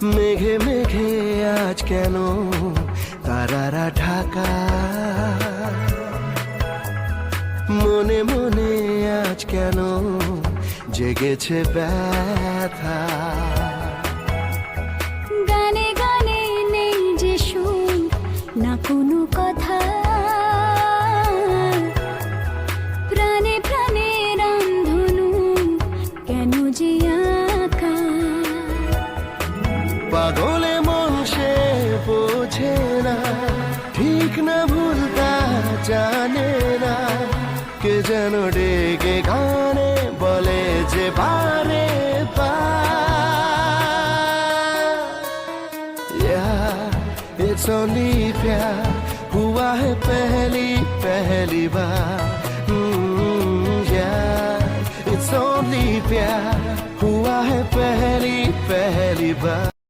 মেঘে মেঘে আজ কেন তারারা ঢাকা, মনে মনে আজ কেন জেগেছে ব্যথা। গানে গানে নেই যে সুর, না কোনো কথা, প্রাণে প্রাণে রামধনু কেন যে আঁকা। পাগলে মন সে বোঝে না, ঠিক না ভুল তা জানে না, কে যেন ডেকে গানে বলে যে বারে It's only प्यार हुआ है पहली बार। Yeah, it's only प्यार हुआ है पहली बार।